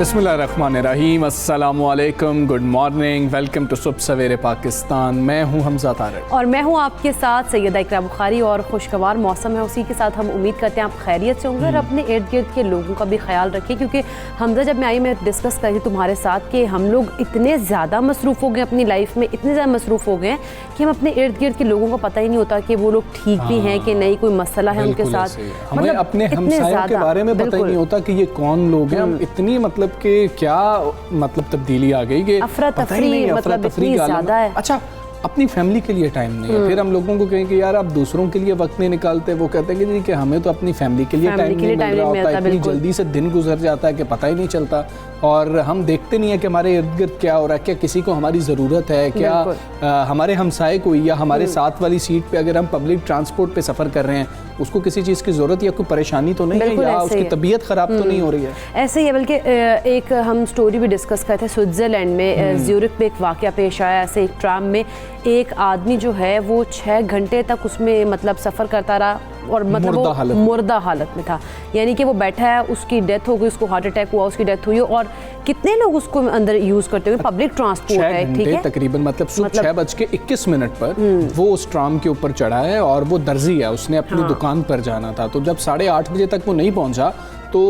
बिस्मिल्लाहिर्रहमानिर्रहीम, अस्सलामुअलैकुम, good morning, welcome to सुबह सवेरे पाकिस्तान। मैं हूं हमजा तारिक और मैं हूं आपके साथ सैयदा इकरा बुखारी। और खुशगवार मौसम है, उसी के साथ हम उम्मीद करते हैं आप खैरियत से होंगे और अपने इर्द गिर्द के लोगों का भी ख्याल रखें। क्योंकि हमजा जब मैं आई, मैं डिस्कस करी तुम्हारे साथ कि हम लोग इतने ज़्यादा मसरूफ़ हो गए अपनी लाइफ में, इतने ज़्यादा मसरूफ़ हो गए कि हम अपने इर्द गिर्द के लोगों को पता ही नहीं होता कि वो लोग ठीक भी हैं कि नहीं, कोई मसला है उनके साथ। हमें अपने हमसायों के बारे में पता ही नहीं होता कि ये कौन लोग हैं। हम इतनी मतलब कि क्या मतलब तब्दीली आ गई कि अफरा तफरी ज़्यादा है। अच्छा, अपनी फैमिली के लिए टाइम नहीं है। फिर हम लोगों को कहें कि यार आप दूसरों के लिए वक्त नहीं निकालते, वो कहते हैं कि हमें तो अपनी फैमिली के लिए टाइम नहीं मिल रहा होता, इतनी जल्दी से दिन गुजर जाता है कि पता ही नहीं चलता। और हम देखते नहीं है कि हमारे इर्द गिर्द क्या हो रहा है, क्या किसी को हमारी ज़रूरत है, क्या हमारे हमसाए को या हमारे साथ वाली सीट पे अगर हम पब्लिक ट्रांसपोर्ट पे सफ़र कर रहे हैं उसको किसी चीज़ की ज़रूरत या कोई परेशानी तो नहीं है, या उसकी तबीयत ख़राब तो नहीं हो रही है। ऐसे ही है, बल्कि एक हम स्टोरी भी डिस्कस करते हैं। स्विट्ज़रलैंड में ज़्यूरिख पे एक वाक़या पेश आया। ऐसे एक ट्राम में एक आदमी जो है वो 6 घंटे तक उसमें मतलब सफ़र करता रहा और मतलब वो मुर्दा हालत में था। यानी कि वो बैठा है, उसकी डेथ हो गई, उसको हार्ट अटैक हुआ, उसकी डेथ हुई। और कितने लोग उसको अंदर यूज़ करते हुए, पब्लिक ट्रांसपोर्ट है, ठीक है, तकरीबन मतलब सुबह 6:21 पर वो उस ट्राम के ऊपर चढ़ा है और वो दर्जी है, उसने अपनी दुकान पर जाना था। तो जब 8:30 बजे तक वो नहीं पहुंचा तो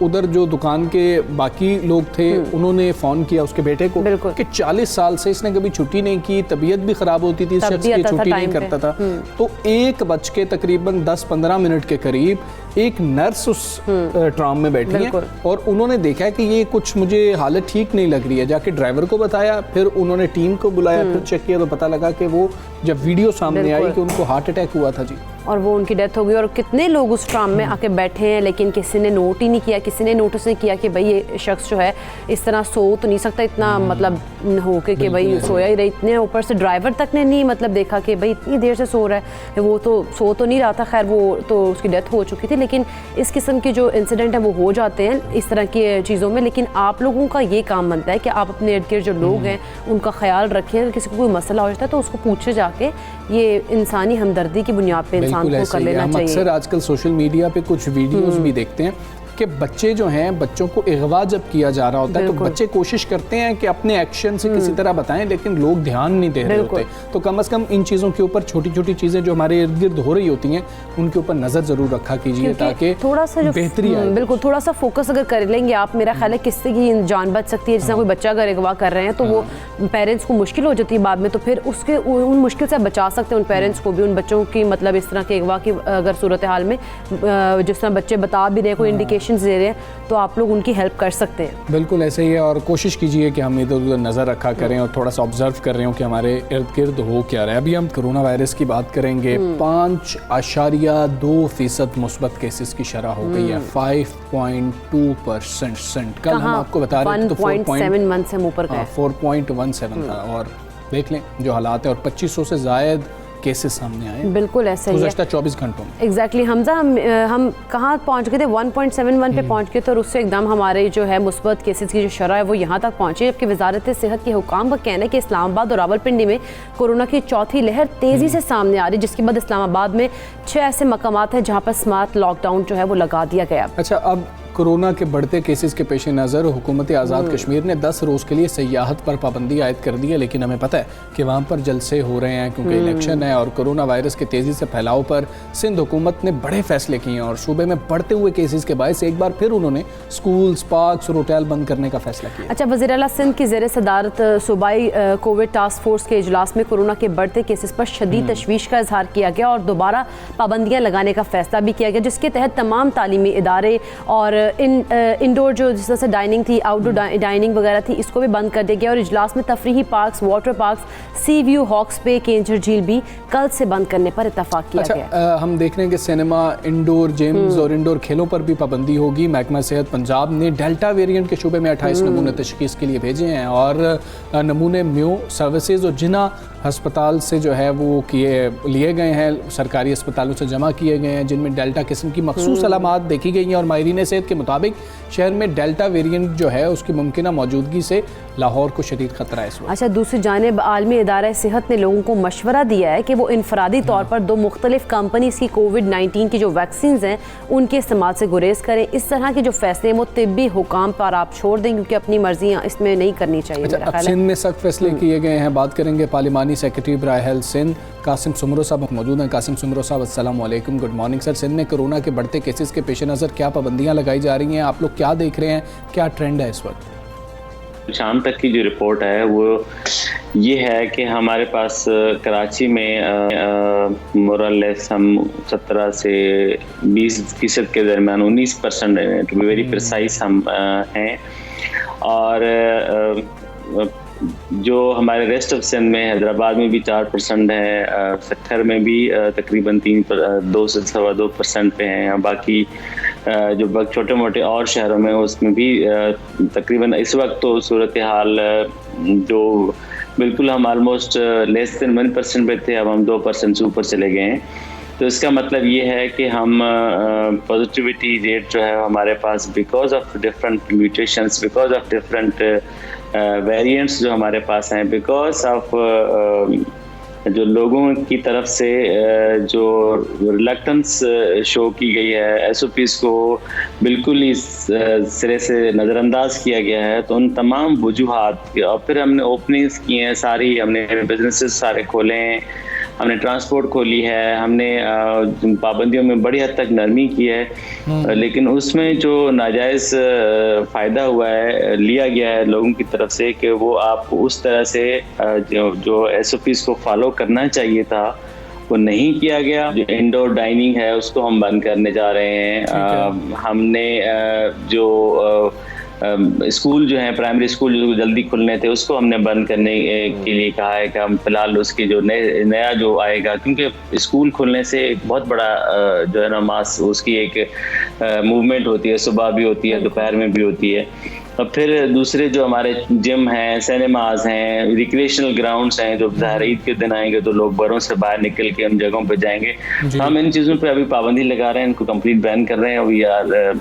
उधर जो दुकान के बाकी लोग थे उन्होंने फ़ोन किया उसके बेटे को कि 40 साल से इसने कभी छुट्टी नहीं की, तबीयत भी ख़राब होती थी, शख्स की छुट्टी नहीं करता था। तो 1 तकरीबन 10-15 मिनट के करीब एक नर्स उस ट्राम में बैठी है और उन्होंने देखा है कि ये कुछ मुझे हालत ठीक नहीं लग रही है। जाके ड्राइवर को बताया, फिर उन्होंने टीम को बुलाया, फिर चेक किया तो पता लगा कि वो जब वीडियो सामने आई कि उनको हार्ट अटैक हुआ था जी, और वो उनकी डेथ हो गई। और कितने लोग उस ट्राम में आके बैठे हैं, लेकिन किसी ने नोट ही नहीं किया, किसी ने नोटिस नहीं किया कि भाई ये शख्स जो है इस तरह सो तो नहीं सकता, इतना मतलब हो के कि भाई सोया ही रहे। इतने ऊपर से ड्राइवर तक ने नहीं मतलब देखा कि भाई इतनी देर से सो रहा है, वो तो सो तो नहीं रहा था। खैर वो तो उसकी डेथ हो चुकी थी। लेकिन इस किस्म के जो इंसिडेंट है वो हो जाते हैं इस तरह की चीज़ों में। लेकिन आप लोगों का ये काम बनता है कि आप अपने इर्द गिर्द जो लोग हैं उनका ख्याल रखें। अगर किसी को कोई मसला हो जाता है तो उसको पूछे जाके, ये इंसानी हमदर्दी की बुनियाद पे इंसान को कर लेना चाहिए। अक्सर आजकल सोशल मीडिया पे कुछ वीडियोस भी देखते हैं कि बच्चे जो हैं, बच्चों को अगवा जब किया जा रहा होता है तो बच्चे कोशिश करते हैं कि अपने एक्शन से किसी तरह बताएं, लेकिन लोग ध्यान नहीं दे रहे होते। तो कम से कम इन चीज़ों के ऊपर छोटी छोटी चीज़ें जो हमारे इर्द गिर्द हो रही होती हैं उनके ऊपर नज़र ज़रूर रखा कीजिए ताकि थोड़ा सा जो बेहतरी आए। बिल्कुल, थोड़ा सा फोकस अगर कर लेंगे आप, मेरा ख्याल है किससे की जान बच सकती है। जैसे कोई बच्चा अगर अगवा कर रहे हैं तो वो पेरेंट्स को मुश्किल हो जाती है बाद में, तो फिर उसके उन मुश्किल से बचा सकते हैं उन पेरेंट्स को भी, उन बच्चों की मतलब इस तरह के अगवा की अगर सूरत हाल में जिस तरह बच्चे बता भी रहे हैं, कोई इंडिकेशन दे रहे हैं, तो आप लोग उनकी हेल्प कर सकते हैं। बिल्कुल ऐसे ही है। और कोशिश कीजिए कि हम इधर उधर नज़र रखा करें और थोड़ा सा ऑब्जर्व कर रहे हो कि हमारे इर्द गिर्द हो क्या रहा है। अभी हम कोरोना वायरस की बात करेंगे। 5.2% मुस्बत केसेस की शरह हो गई है, 5.2%। कल हम आपको बता रहे थे तो 4.7 से ऊपर गया, 4.17 था। और देख लें जो हालात है, और 2500 से ज़ायद केसेस सामने आए। बिल्कुल ऐसा ही है, 24 घंटों में। एग्जैक्टली हमजा, हम कहाँ पहुँच गए थे? 1.71 पे पहुँच गए थे और उससे एकदम हमारे जो है मुस्बत केसेस की जो शरह है वो यहाँ तक पहुँची। जबकि वजारत सेहत के हुकाम का कहना है कि इस्लामाबाद और रावलपिंडी में कोरोना की चौथी लहर तेज़ी से सामने आ रही है, जिसके बाद इस्लामाबाद में 6 ऐसे मकामात हैं जहाँ पर स्मार्ट लॉकडाउन जो है वो लगा दिया गया। अच्छा, अब कोरोना के बढ़ते केसेस के पेश नज़र हुकूमत आज़ाद कश्मीर ने 10 रोज़ के लिए सयाहत पर पाबंदी आयद कर दी है। लेकिन हमें पता है कि वहाँ पर जलसे हो रहे हैं क्योंकि इलेक्शन है और कोरोना वायरस के तेज़ी से फैलाव पर सिंध हुकूमत ने बड़े फैसले किए हैं और सूबे में बढ़ते हुए केसेस के बायस एक बार फिर उन्होंने स्कूल्स, पार्क्स और होटल बंद करने का फैसला किया। अच्छा, वज़ीर आला सिंध की ज़ेर सदारत सूबाई कोविड टास्क फोर्स के इजलास में कोरोना के बढ़ते केसेस पर शदीद तशवीश का इजहार किया गया और दोबारा पाबंदियाँ लगाने का फैसला भी किया गया, जिसके तहत तमाम तालीमी इदारे और इंडोर जो जिस तरह से डाइनिंग थी, आउटडोर डाइनिंग वगैरह थी, इसको भी बंद कर दिया गया। और इजलास में तफरीही parks, water parks, sea view, Hawks Bay, Keenjhar झील भी कल से बंद करने पर इत्तफाक किया गया। हम देख रहे हैं कि सिनेमा, इंडोर जिम्स और इंडोर खेलों पर भी पाबंदी होगी। महकमा सेहत पंजाब ने डेल्टा वेरिएंट के शुबे में 28 नमूने तशखीस के लिए भेजे हैं और नमूने म्यू सर्विसेज और जिना अस्पताल से जो है वो लिए गए हैं, सरकारी अस्पतालों से जमा किए गए हैं, जिनमें डेल्टा किस्म की मखसूस अलामात देखी गई हैं और माहिरीन सेहत के मुताबिक शहर में डेल्टा वेरिएंट जो है उसकी मुमकिना मौजूदगी से लाहौर को शदीद खतरा है इस वक्त। अच्छा, दूसरी जानिब आलमी इदारा सेहत ने लोगों को मशवरा दिया है कि वो इनफरादी तौर पर 2 मुख्तलिफ कंपनीज की कोविड-19 की जो वैक्सीन हैं उनके इस्तेमाल से गुरेज करें। इस तरह के जो फैसले हैं वो तिब्बी हुकाम पर आप छोड़ दें, क्योंकि अपनी मर्जियाँ इसमें नहीं करनी चाहिए। अच्छा, अब सिंध में सख्त फैसले किए गए हैं। बात करेंगे पार्लिमानी सेक्रेटरी बराए हेल्थ सिंध कासिम सुमरो साहब मौजूद हैं। कासिम सुमरो साहब, अस्सलाम वालेकुम, गुड मॉर्निंग सर। सिंध में कोरोना के बढ़ते केसेस के पेश नज़र क्या पाबंदियाँ लगाई जा रही हैं, आप लोग क्या देख रहे हैं, क्या ट्रेंड है इस वक्त? शाम तक की जो रिपोर्ट है वो ये है कि हमारे पास कराची में मोरलेस हम 17 से 20% के दरमियान 19% टू बी वेरी प्रिसाइज हम हैं। और जो हमारे रेस्ट ऑफ सिंध में हैदराबाद में भी 4% है, सक्खर में भी तकरीबन 2 से 2.25% पे हैं। बाकी जो छोटे मोटे और शहरों में उसमें भी तकरीबन इस वक्त तो सूरत हाल जो बिल्कुल हम ऑलमोस्ट लेस देन 1% पे थे, अब हम 2% से ऊपर चले गए हैं। तो इसका मतलब ये है कि हम पॉजिटिविटी रेट जो है हमारे पास because of different mutations, because of different variants जो हमारे पास हैं, बिकॉज ऑफ जो लोगों की तरफ से जो रिलक्टेंस शो की गई है, एसओपीज़ को बिल्कुल इस सिरे से नज़रअंदाज किया गया है। तो उन तमाम वजूहात और फिर हमने ओपनिंग्स की हैं सारी, हमने बिजनेसेस सारे खोले हैं, हमने ट्रांसपोर्ट खोली है, हमने पाबंदियों में बड़ी हद तक नरमी की है, लेकिन उसमें जो नाजायज़ फ़ायदा हुआ है, लिया गया है लोगों की तरफ से कि वो आप उस तरह से जो एसओपीज़ को फॉलो करना चाहिए था वो नहीं किया गया। जो इंडोर डाइनिंग है उसको हम बंद करने जा रहे हैं। हमने जो स्कूल जो है, प्राइमरी स्कूल जो जल्दी खुलने थे उसको हमने बंद करने के लिए कहा है कि हम फिलहाल उसकी जो नया जो आएगा, क्योंकि स्कूल खुलने से एक बहुत बड़ा जो है ना मास उसकी एक मूवमेंट होती है, सुबह भी होती है, दोपहर में भी होती है। और फिर दूसरे जो हमारे जिम हैं, सिनेमाज हैं, रिक्रिएशनल ग्राउंड्स हैं, जो ज़ाहिर ईद के दिन आएंगे तो लोग घरों से बाहर निकल के उन जगहों पे जाएंगे। हम इन चीज़ों पे अभी पाबंदी लगा रहे हैं, इनको कंप्लीट बैन कर रहे हैं वी आर।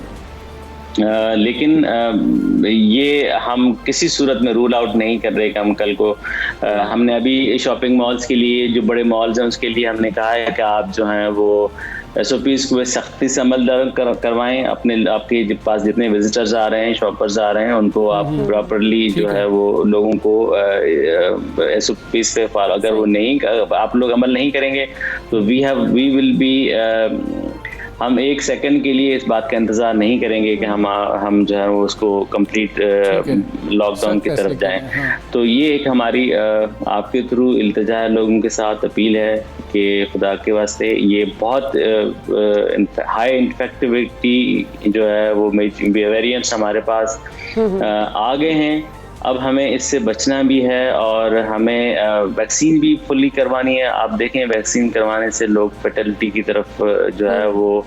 लेकिन ये हम किसी सूरत में रूल आउट नहीं कर रहे कि हम कल को हमने अभी शॉपिंग मॉल्स के लिए, जो बड़े मॉल्स हैं उसके लिए हमने कहा है कि आप जो हैं वो एसओपीज़ को सख्ती से अमल करवाएं। आपके पास जितने विजिटर्स आ रहे हैं, शॉपर्स आ रहे हैं, उनको आप प्रॉपरली जो है वो लोगों को एसओपीज़ पे फॉलो, अगर वो नहीं आप लोग अमल नहीं करेंगे तो वी विल बी हम एक सेकंड के लिए इस बात का इंतज़ार नहीं करेंगे कि हम जो है वो उसको कंप्लीट लॉकडाउन की तरफ जाएं। तो ये एक हमारी आपके थ्रू इल्तिजा है, लोगों के साथ अपील है कि खुदा के वास्ते ये बहुत हाई इन्फेक्टिविटी जो है वो वेरिएंट्स हमारे पास आ गए हैं। अब हमें इससे बचना भी है और हमें वैक्सीन भी फुल्ली करवानी है। आप देखें वैक्सीन करवाने से लोग फर्टिलिटी की तरफ जो है वो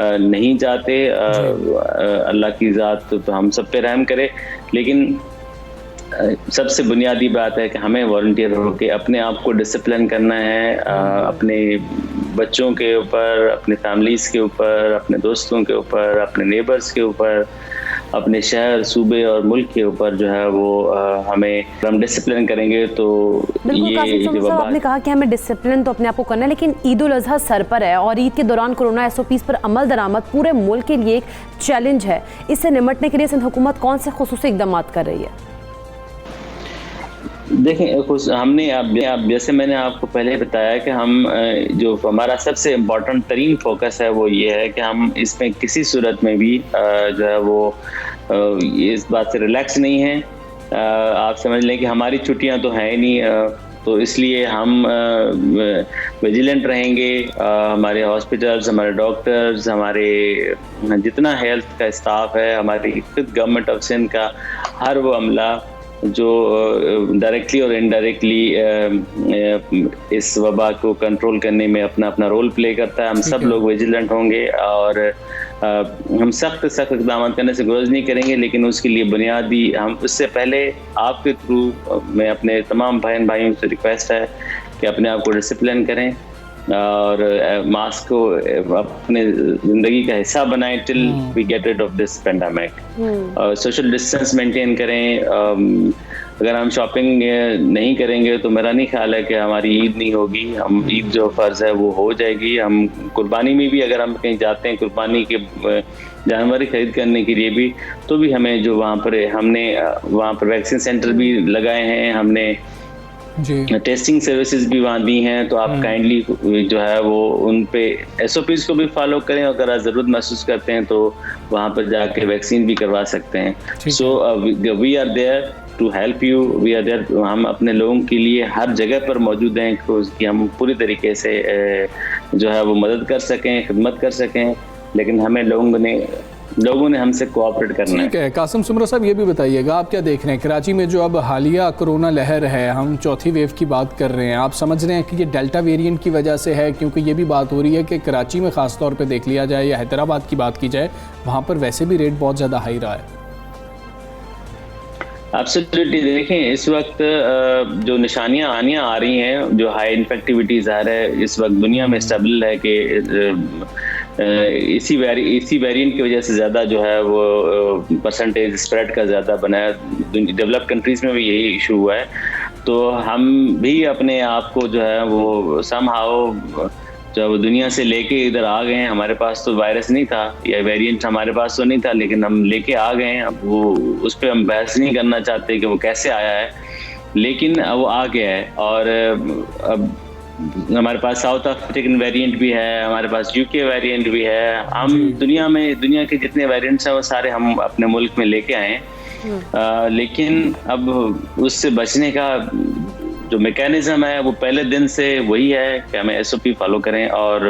नहीं जाते। अल्लाह की ज़ात तो हम सब पे रहम करे, लेकिन सबसे बुनियादी बात है कि हमें वॉलंटियर होकर अपने आप को डिसिप्लिन करना है, अपने बच्चों के ऊपर, अपने फैमिलीज़ के ऊपर, अपने दोस्तों के ऊपर, अपने नेबर्स के ऊपर, अपने शहर, सूबे और मुल्क के ऊपर जो है वो हमें हम डिसिप्लिन करेंगे तो ये आपने कहा कि हमें डिसिप्लिन तो अपने आप को करना है, लेकिन ईद उल अजहा सर पर है और ईद के दौरान कोरोना एसओपीज़ पर अमल दरामद पूरे मुल्क के लिए एक चैलेंज है। इससे निपटने के लिए सिंध हुकूमत कौन से खुसूसी इक़दाम कर रही है? देखें, हमने आप जैसे मैंने आपको पहले बताया कि हम जो हमारा सबसे इम्पोर्टेंट तरीन फोकस है वो ये है कि हम इसमें किसी सूरत में भी जो है वो इस बात से रिलैक्स नहीं है। आप समझ लें कि हमारी छुट्टियां तो हैं ही नहीं, तो इसलिए हम विजिलेंट रहेंगे। हमारे हॉस्पिटल्स, हमारे डॉक्टर्स, हमारे जितना हेल्थ का स्टाफ है, हमारी गवर्नमेंट ऑफ सिंध का हर वो अमला जो डायरेक्टली और इनडायरेक्टली इस वबा को कंट्रोल करने में अपना अपना रोल प्ले करता है। हम सब लोग विजिलेंट होंगे और हम सख्त इक़दाम करने से गुरेज नहीं करेंगे, लेकिन उसके लिए बुनियादी हम उससे पहले आपके थ्रू मैं अपने तमाम बहन भाइयों से रिक्वेस्ट है कि अपने आप को डिसिप्लिन करें और मास्क को अपने ज़िंदगी का हिस्सा बनाएं till we get rid of this pandemic. और सोशल डिस्टेंस मेंटेन करें। अगर हम शॉपिंग नहीं करेंगे तो मेरा नहीं ख्याल है कि हमारी ईद नहीं होगी। हम ईद जो फ़र्ज़ है वो हो जाएगी। हम कुर्बानी में भी अगर हम कहीं जाते हैं कुर्बानी के जानवर खरीद करने के लिए भी, तो भी हमें जो हमने वहाँ पर वैक्सीन सेंटर भी लगाए हैं, हमने जी टेस्टिंग सर्विसेज भी वहाँ दी हैं। तो आप काइंडली जो है वो उन पे SOPs को भी फॉलो करें। अगर आप ज़रूरत महसूस करते हैं तो वहाँ पर जाके वैक्सीन भी करवा सकते हैं। So we are there to help you, we are there. हम अपने लोगों के लिए हर जगह पर मौजूद हैं कि हम पूरी तरीके से जो है वो मदद कर सकें, खिदमत कर सकें, लेकिन हमें लोगों ने हमसे कोऑपरेट करना है। ठीक है कासिम सुमरा साहब, ये भी बताइएगा आप क्या देख रहे हैं कराची में जो अब हालिया कोरोना लहर है, हम चौथी वेव की बात कर रहे हैं, आप समझ रहे हैं कि ये डेल्टा वेरिएंट की वजह से है? क्योंकि ये भी बात हो रही है कि कराची में ख़ास तौर पे देख लिया जाए या हैदराबाद की बात की जाए, वहाँ पर वैसे भी रेट बहुत ज़्यादा हाई रहा है। एब्सोल्युटली, देखें इस वक्त जो निशानियां आ रही हैं, जो हाई इन्फेक्टिविटी ज़ाहिर है इस वक्त दुनिया में स्टेबल है कि इसी वेरिएंट की वजह से ज़्यादा जो है वो परसेंटेज स्प्रेड का ज़्यादा बना है। डेवलप्ड कंट्रीज़ में भी यही इशू हुआ है। तो हम भी अपने आप को जो है वो समहाउ जब दुनिया से लेके इधर आ गए हैं, हमारे पास तो वायरस नहीं था या वेरिएंट हमारे पास तो नहीं था, लेकिन हम लेके आ गए हैं। अब वो उस पर हम बहस नहीं करना चाहते कि वो कैसे आया है, लेकिन वो आ गया है। और अब हमारे पास साउथ अफ्रीकन वेरिएंट भी है, हमारे पास UK वेरिएंट भी है। हम दुनिया के जितने वेरिएंट्स हैं वो सारे हम अपने मुल्क में लेके आए हैं। लेकिन अब उससे बचने का जो मैकेनिज्म है वो पहले दिन से वही है कि हमें SOP फॉलो करें और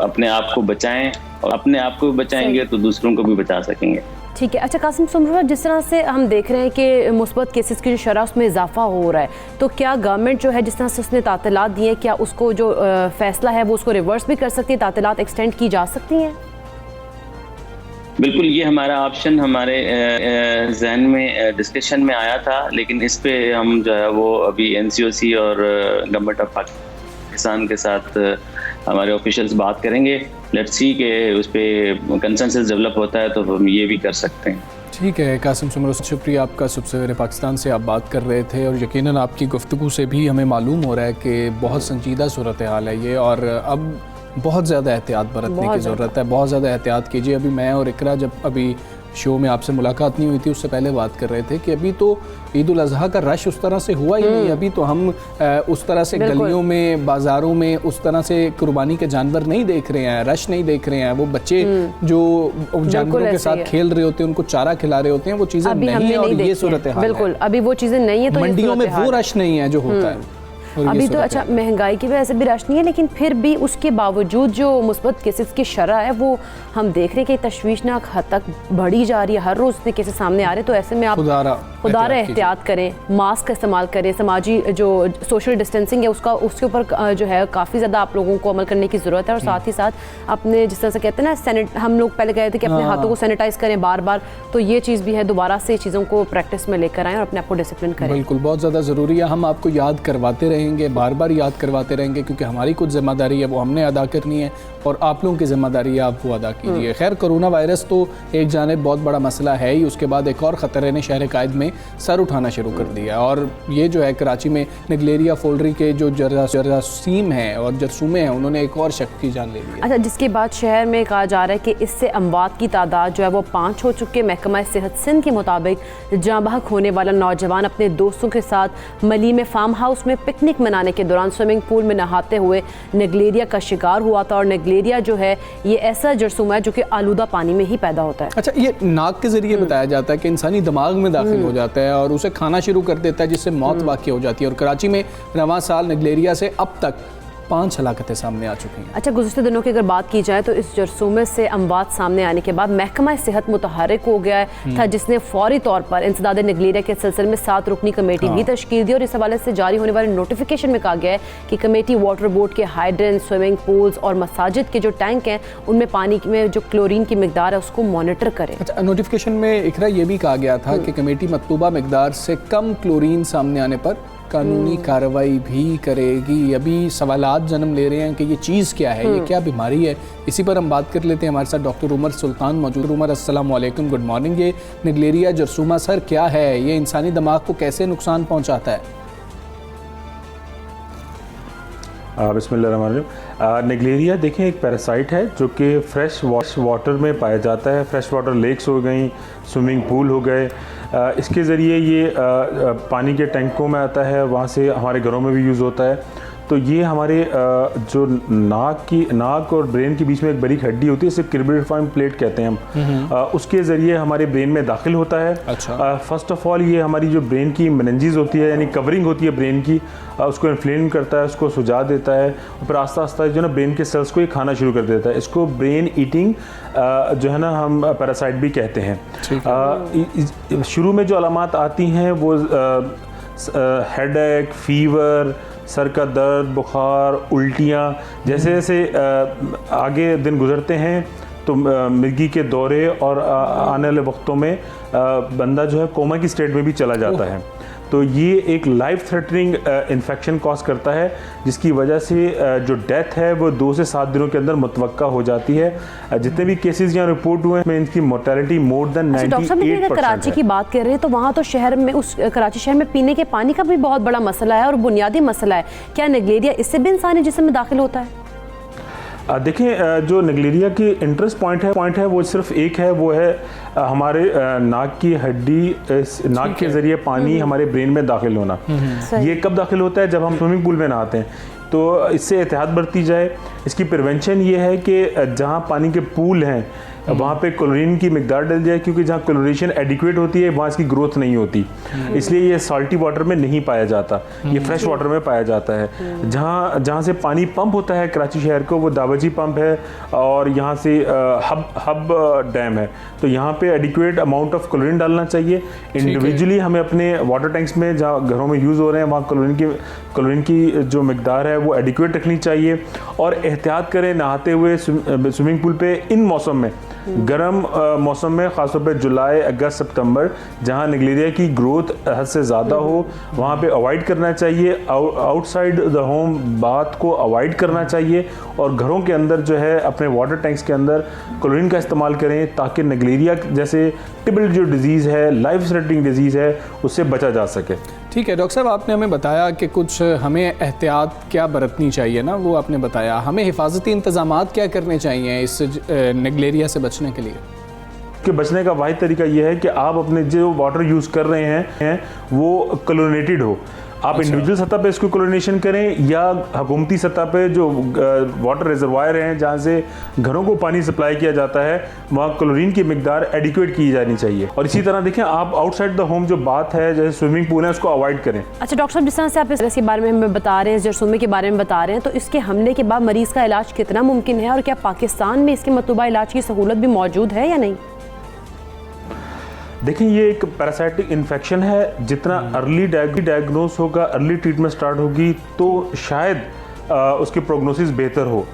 अपने आप को बचाएं, और अपने आप को बचाएंगे तो दूसरों को भी बचा सकेंगे। ठीक है। अच्छा कासिम सुमरा, जिस तरह से हम देख रहे हैं कि मुस्बत केसेस की जो शरह उसमें इजाफा हो रहा है, तो क्या गवर्नमेंट जो है जिस तरह से उसने तातीलात दी है, क्या उसको जो फैसला है वो उसको रिवर्स भी कर सकती है, तातीलात एक्सटेंड की जा सकती हैं? बिल्कुल, ये हमारा ऑप्शन हमारे जहन में डिस्कशन में आया था, लेकिन इस पे हम जो है वो अभी NCOC और गवर्नमेंट ऑफ पाकिस्तान के साथ हमारे ऑफिशियल्स बात करेंगे। लेट्स सी कि उस पर कंसेंसस डेवलप होता है तो हम ये भी कर सकते हैं। ठीक है कासिम सुमरा, शुक्रिया आपका। सुबह सवेरे पाकिस्तान से आप बात कर रहे थे और यकीनन आपकी गुफ्तगू से भी हमें मालूम हो रहा है कि बहुत संजीदा सूरत हाल है ये, और अब बहुत ज़्यादा एहतियात बरतने की ज़रूरत है। बहुत ज़्यादा एहतियात कीजिए। अभी मैं और इकरा जब अभी शो में आपसे मुलाकात नहीं हुई थी उससे पहले बात कर रहे थे कि अभी तो ईद उल अज़हा का रश उस तरह से हुआ ही नहीं। अभी तो हम उस तरह से गलियों में, बाज़ारों में उस तरह से कुर्बानी के जानवर नहीं देख रहे हैं, रश नहीं देख रहे हैं। वो बच्चे जो जानवरों के साथ खेल रहे होते हैं, उनको चारा खिला रहे होते हैं, वो चीज़ें नहीं है। और ये सूरत हाल बिल्कुल अभी वो चीज़ें नहीं है, तो मंडियों में वो रश नहीं है जो होता है अभी। तो अच्छा, महंगाई की वजह से भी रश नहीं है, लेकिन फिर भी उसके बावजूद जो मुस्बत केसेस की शरह है वो हम देख रहे हैं कि तशवीशनाक हद तक बढ़ी जा रही है। हर रोज़ इतने केसेस सामने आ रहे हैं। तो ऐसे में आप खुदारा एहतियात करें, मास्क का इस्तेमाल करें, समाजी जो सोशल डिस्टेंसिंग है उसके ऊपर जो है काफ़ी ज़्यादा आप लोगों को अमल करने की ज़रूरत है। और साथ ही साथ अपने जिस तरह से कहते हैं ना, हम लोग पहले कहते थे कि अपने हाथों को सैनिटाइज करें बार बार, तो ये चीज़ भी है, दोबारा से चीज़ों को प्रैक्टिस में लेकर आएँ और अपने आप को डिसिप्लिन करें। बिल्कुल, बहुत ज़्यादा ज़रूरी है। हम आपको याद करवाते रहेंगे, बार बार याद करवाते रहेंगे, क्योंकि हमारी कुछ जिम्मेदारी है वो हमने अदा करनी है और आप लोगों की जिम्मेदारी है आप वो अदा कीजिए। खैर, कोरोना वायरस तो एक जानिब बहुत बड़ा मसला है ही, उसके बाद एक और ख़तरे ने शहर कायद में सर उठाना शुरू कर दिया। और ये जो है कराची में निगलेरिया फोल्ड्री के जो जरासीम हैं और जरसूमे हैं, उन्होंने एक और शख्स की जान ले ली। अच्छा, जिसके बाद शहर में कहा जा रहा है कि इससे अमवात की तादाद जो है वो 5 हो चुके। महकमा सेहत सिंध के मुताबिक जाँ बहक होने वाला नौजवान अपने दोस्तों के साथ मली में फार्म हाउस में पिकनिक मनाने के दौरान स्विमिंग पूल में नहाते हुए निगलेरिया का शिकार हुआ था। और निगलेरिया जो है ये ऐसा जरसूमा है जो कि आलूदा पानी में ही पैदा होता है। अच्छा, ये नाक के जरिए बताया जाता है कि इंसानी दिमाग में दाखिल हो जाता है और उसे खाना शुरू कर देता है, जिससे मौत वाक़ई हो जाती है। और कराची में रवां साल निगलेरिया से अब तक 5 हलाकतें सामने आ चुकी हैं। अच्छा, गुज़श्ते दिनों की अगर बात की जाए तो इस जरसूमे से अमवात सामने आने के बाद महकमा सेहत मुतहर्रिक हो गया था, जिसने फौरी तौर पर इंसदाद निगलेरिया के सिलसिले में 7 रुकनी कमेटी भी तश्कील दी और इस हवाले से जारी होने वाले नोटिफिकेशन में कहा गया है कि कमेटी वाटर बोर्ड के हाइड्रेंट, स्विमिंग पूल्स और मसाजिद के जो टैंक हैं उनमें पानी में जो क्लोरीन की मिकदार है उसको मॉनिटर करे। अच्छा, नोटिफिकेशन में इकरा ये भी कहा गया था कि कमेटी मतलूबा मिकदार से कम क्लोरीन सामने आने पर कानूनी कार्रवाई भी करेगी। अभी सवालात जन्म ले रहे हैं कि ये चीज़ क्या है, ये क्या बीमारी है। इसी पर हम बात कर लेते हैं। हमारे साथ डॉक्टर उमर सुल्तान मौजूद। उमर, अस्सलाम वालेकुम, गुड मॉर्निंग। ये निगलेरिया जरसूमा सर क्या है, ये इंसानी दिमाग को कैसे नुकसान पहुंचाता है? बिस्मिल्लाहिर्रहमानिर्रहीम। निगलेरिया देखें एक पैरासाइट है जो कि फ्रेश वाटर में पाया जाता है। फ्रेश वाटर लेक्स हो गई, स्विमिंग पूल हो गए, इसके ज़रिए ये पानी के टैंकों में आता है, वहाँ से हमारे घरों में भी यूज़ होता है। तो ये हमारे जो नाक और ब्रेन के बीच में एक बारीक हड्डी होती है, इसे क्रिबिडिफाइम प्लेट कहते हैं हम, उसके ज़रिए हमारे ब्रेन में दाखिल होता है। अच्छा। फ़र्स्ट ऑफ़ ऑल ये हमारी जो ब्रेन की मेनिंजेस होती है, यानी कवरिंग होती है ब्रेन की, उसको इन्फ्लेम करता है, उसको सुजा देता है और फिर आस्ता आस्ता जो ना ब्रेन के सेल्स को ये खाना शुरू कर देता है। इसको ब्रेन ईटिंग जो है ना हम पैरासाइट भी कहते हैं। शुरू में जो अलामात आती हैं वो हेडेक, फीवर, सर का दर्द, बुखार, उल्टियाँ। जैसे जैसे आगे दिन गुजरते हैं तो मिर्गी के दौरे और आने वाले वक्तों में बंदा जो है कोमा की स्टेट में भी चला जाता है। तो ये एक लाइफ थ्रेटनिंग इन्फेक्शन कॉज करता है, जिसकी वजह से जो डेथ है वो 2 से 7 दिनों के अंदर मुतवक्का हो जाती है। जितने भी केसेस यहाँ रिपोर्ट हुए हैं इनकी मोर्टेलिटी मोर देन 98% है। कराची की बात कर रहे हैं तो वहाँ तो शहर में, उस कराची शहर में पीने के पानी का भी बहुत बड़ा मसला है और बुनियादी मसला है। क्या निगलेरिया इससे भी इंसानी जिस्म में दाखिल होता है? देखें, जो निगलेरिया की इंटरेस्ट पॉइंट है वो सिर्फ एक है, वो है हमारे नाक की हड्डी, नाक के ज़रिए पानी हमारे ब्रेन में दाखिल होना। ये कब दाखिल होता है? जब हम स्विमिंग पूल में नहाते हैं। तो इससे एहतियात बरती जाए। इसकी प्रिवेंशन ये है कि जहाँ पानी के पूल हैं वहाँ पे क्लोरीन की मिकदार डल जाए, क्योंकि जहाँ क्लोरीनेशन एडिक्वेट होती है वहाँ इसकी ग्रोथ नहीं होती, इसलिए ये साल्टी वाटर में नहीं पाया जाता, ये फ्रेश वाटर में पाया जाता है। जहाँ से पानी पंप होता है कराची शहर को, वो दावजी पंप है और यहाँ से हब डैम है। तो यहाँ पे एडिक्वेट अमाउंट ऑफ क्लोरीन डालना चाहिए। इंडिविजुअली हमें अपने वाटर टैंक्स में जहाँ घरों में यूज़ हो रहे हैं वहाँ क्लोरीन की जो मिकदार है वो एडिक्वेट रखनी चाहिए। और एहतियात करें नहाते हुए स्विमिंग पूल पे इन मौसम में, गर्म मौसम में, ख़ासतौर पे जुलाई, अगस्त, सितंबर, जहाँ निगलेरिया की ग्रोथ हद से ज़्यादा हो वहाँ पे अवॉइड करना चाहिए। आउटसाइड द होम बाथ को अवॉइड करना चाहिए और घरों के अंदर जो है अपने वाटर टैंक्स के अंदर क्लोरीन का इस्तेमाल करें, ताकि निगलेरिया जैसे टिबल जो डिजीज़ है, लाइफ थ्रेटनिंग डिजीज़ है, उससे बचा जा सके। ठीक है डॉक्टर साहब, आपने हमें बताया कि कुछ हमें एहतियात क्या बरतनी चाहिए ना, वो आपने बताया। हमें हिफाजती इंतज़ामात क्या करने चाहिए इस निगलेरिया से बचने के लिए? कि बचने का वाहिद तरीका ये है कि आप अपने जो वाटर यूज़ कर रहे हैं वो क्लोरिनेटेड हो। आप इंडिविजुअल सतह पे इसको क्लोरिनेशन करें या हुकूमती सतह पे जो वाटर रिजर्वायर हैं जहाँ से घरों को पानी सप्लाई किया जाता है, वहाँ क्लोरीन की मिकदार एडिक्वेट की जानी चाहिए। और इसी तरह देखें, आप आउटसाइड द होम जो बात है, जैसे स्विमिंग पूल है, उसको अवॉइड करें। अच्छा डॉक्टर साहब, जिस तरह से आप इसके बारे में हमें बता रहे हैं, जरसूमे के बारे में बता रहे हैं, तो इसके हमले के बाद मरीज़ का इलाज कितना मुमकिन है और क्या पाकिस्तान में इसके मतलूबा इलाज की सहूलत भी मौजूद है या नहीं? देखिए, ये एक पैरासाइटिक इन्फेक्शन है। जितना अर्ली डायग्नोस होगा, अर्ली ट्रीटमेंट स्टार्ट होगी, तो शायद उसकी प्रोग्नोसिस बेहतर हो।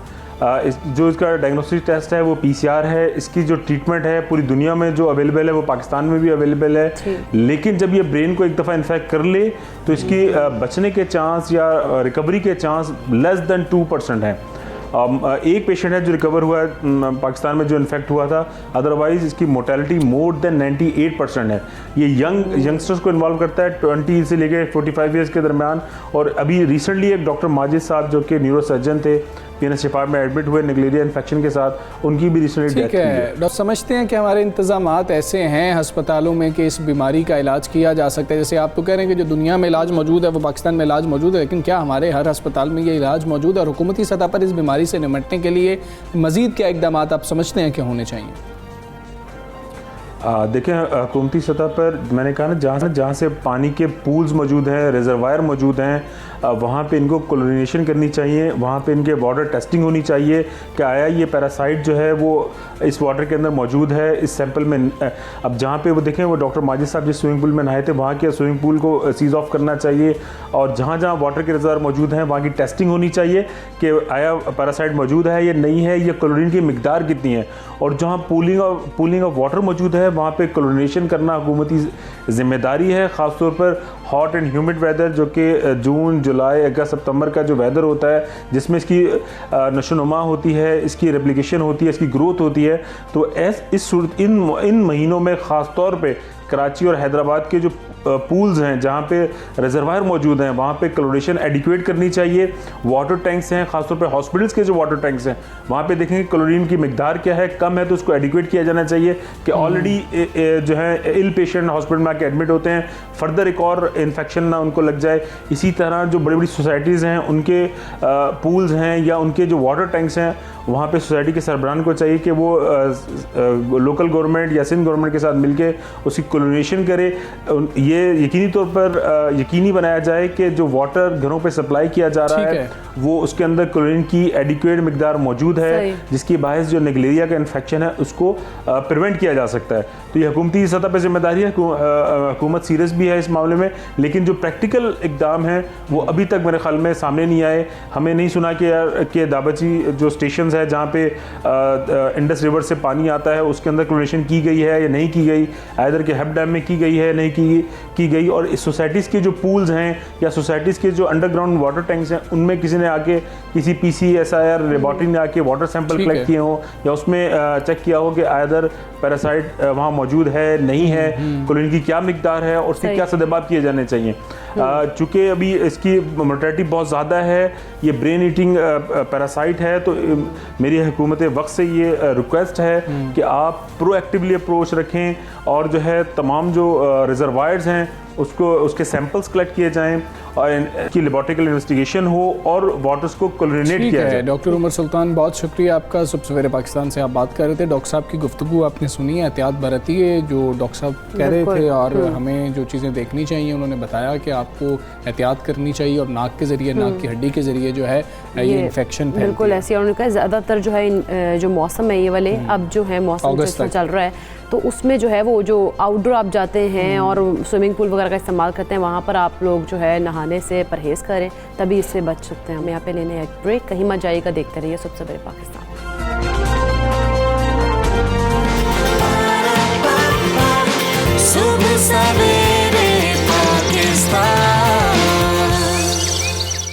जो इसका डायग्नोस्टिक टेस्ट है वो PCR है। इसकी जो ट्रीटमेंट है पूरी दुनिया में जो अवेलेबल है वो पाकिस्तान में भी अवेलेबल है। लेकिन जब ये ब्रेन को एक दफ़ा इन्फेक्ट कर ले तो इसकी बचने के चांस या रिकवरी के चांस लेस देन 2% हैं। एक पेशेंट है जो रिकवर हुआ है पाकिस्तान में, जो इन्फेक्ट हुआ था, अदरवाइज इसकी मोर्टेलिटी मोर देन 98% है। ये यंगस्टर्स को इन्वॉल्व करता है 20 से लेकर 45 ईयर्स के दरमियान। और अभी रिसेंटली एक डॉक्टर माजिद साहब जो कि न्यूरो सर्जन थे, PNS शिफा में एडमिट हुए निगलेरिया इन्फेक्शन के साथ, उनकी भी रिसेंटली डेथ हुई है। डॉक्टर समझते हैं कि हमारे इंतजामात ऐसे हैं अस्पतालों में कि इस बीमारी का इलाज किया जा सकता है? जैसे आप तो कह रहे हैं कि जो दुनिया में इलाज मौजूद है वो पाकिस्तान में इलाज मौजूद है, लेकिन क्या हमारे हर अस्पताल में ये इलाज मौजूद है? और हुकूमती सतह पर इस बीमारी से निपटने के लिए मज़ीद क्या इक़दाम आप समझते हैं कि होने चाहिए? देखें हुकूमती सतह पर मैंने कहा ना जहाँ से पानी के पूल्स मौजूद हैं, रिजर्वायर मौजूद हैं, वहाँ पे इनको क्लोरिनेशन करनी चाहिए, वहाँ पे इनके वाटर टेस्टिंग होनी चाहिए कि आया ये पैरासाइट जो है वो इस वाटर के अंदर मौजूद है इस सैंपल में। अब जहाँ पे वो देखें वो डॉक्टर माजिद साहब जिस स्विमिंग पूल में नहाए थे वहाँ के स्विमिंग पूल को सीज ऑफ करना चाहिए, और जहाँ जहाँ वाटर के रिजर्वायर मौजूद हैं वहाँ की टेस्टिंग होनी चाहिए कि आया पैरासाइट मौजूद है या नहीं है, या क्लोरीन की मिकदार कितनी है, और जहाँ पूलिंग ऑफ वाटर मौजूद है वहाँ पे क्लोरिनेशन करना हुकूमती जिम्मेदारी है। ख़ासतौर पर हॉट एंड ह्यूमिड वेदर जो कि जून, जुलाई, अगस्त, सितंबर का जो वेदर होता है जिसमें इसकी नशोनुमा होती है, इसकी रेप्लिकेशन होती है, इसकी ग्रोथ होती है, तो इन महीनों में ख़ास तौर पे कराची और हैदराबाद के जो पूल्स हैं जहाँ पे रिजर्वायर मौजूद हैं वहाँ पे क्लोरिनेशन एडिक्वेट करनी चाहिए। वाटर टैंक्स हैं, खासतौर पे हॉस्पिटल्स के जो वाटर टैंक्स हैं वहाँ पे देखेंगे क्लोरीन की मिकदार क्या है, कम है तो उसको एडिक्वेट किया जाना चाहिए कि ऑलरेडी जो है इल पेशेंट हॉस्पिटल में आके एडमिट होते हैं, फर्दर एक और इन्फेक्शन ना उनको लग जाए। इसी तरह जो बड़ी बड़ी सोसाइटीज़ हैं उनके पूल्स हैं या उनके जो वाटर टैंक्स हैं वहाँ पे सोसाइटी के सरबराहान को चाहिए कि वो लोकल गवर्नमेंट या सिंध गवर्नमेंट के साथ मिलके उसकी क्लोरिनेशन करे। ये यकीनी तौर पर यकीनी बनाया जाए कि जो वाटर घरों पे सप्लाई किया जा रहा है वो उसके अंदर क्लोरीन की एडिक्वेट मिकदार मौजूद है, जिसकी बायस जो नेगलेरिया का इन्फेक्शन है उसको प्रिवेंट किया जा सकता है। तो ये हुकूमती सतह पर जिम्मेदारी है, हुकूमत सीरियस भी है इस मामले में, लेकिन जो प्रैक्टिकल इकदाम है वो अभी तक मेरे ख्याल में सामने नहीं आए। हमें नहीं सुना कि दाबाची जो स्टेशन है जहाँ पे इंडस रिवर से पानी आता है उसके अंदर क्लोरिनेशन की गई है या नहीं की गई, आइदर के हेप डैम में की गई है नहीं की गई, और इस सोसाइटीज़ के जो पूल्स हैं या सोसाइटीज़ के जो अंडरग्राउंड वाटर टैंक्स हैं उनमें किसी ने आके किसी PCSIR लेबॉर्ट्री ने आके वाटर सैंपल कलेक्ट किए हों या उसमें चेक किया हो कि आइदर पैरासाइट वहाँ मौजूद है नहीं है, क्लोरीन की क्या मिकदार है और उसके क्या सदबाब किए जाने चाहिए। चूँकि अभी इसकी मोर्टेलिटी बहुत ज़्यादा है, ये ब्रेन ईटिंग पैरासाइट है, तो मेरी हुकूमत वक्त से ये रिक्वेस्ट है कि आप प्रोएक्टिवली अप्रोच रखें और जो है तमाम जो रिजर्वायर्स हैं उसके सैंपल्स कलेक्ट किए जाएं और इनकी लेबॉरेटरी इन्वेस्टिगेशन हो और वाटर्स को क्लोरिनेट किया जाए। डॉक्टर उमर सुल्तान, बहुत शुक्रिया आपका। सुबह सवेरे पाकिस्तान से आप बात कर रहे थे, डॉक्टर साहब की गुफ्तगू आपने सुनी है, एहतियात बरतिए जो डॉक्टर साहब कह रहे थे, और हमें जो चीज़ें देखनी चाहिए उन्होंने बताया कि आपको एहतियात करनी चाहिए और नाक के ज़रिए, नाक की हड्डी के ज़रिए जो है ये इन्फेक्शन बिल्कुल ऐसी। और उन्होंने कहा ज़्यादातर जो है जो मौसम है ये वाले अब जो है मौसम चल रहा है तो उसमें जो है वो जो आउटडोर आप जाते हैं और स्विमिंग पूल वगैरह का इस्तेमाल करते हैं वहाँ पर आप लोग जो है नहाने से परहेज़ करें, तभी इससे बच सकते हैं। हम यहाँ पे लेने एक ब्रेक, कहीं मत जाइएगा, देखते रहिए सुबह सवेरे पाकिस्तान।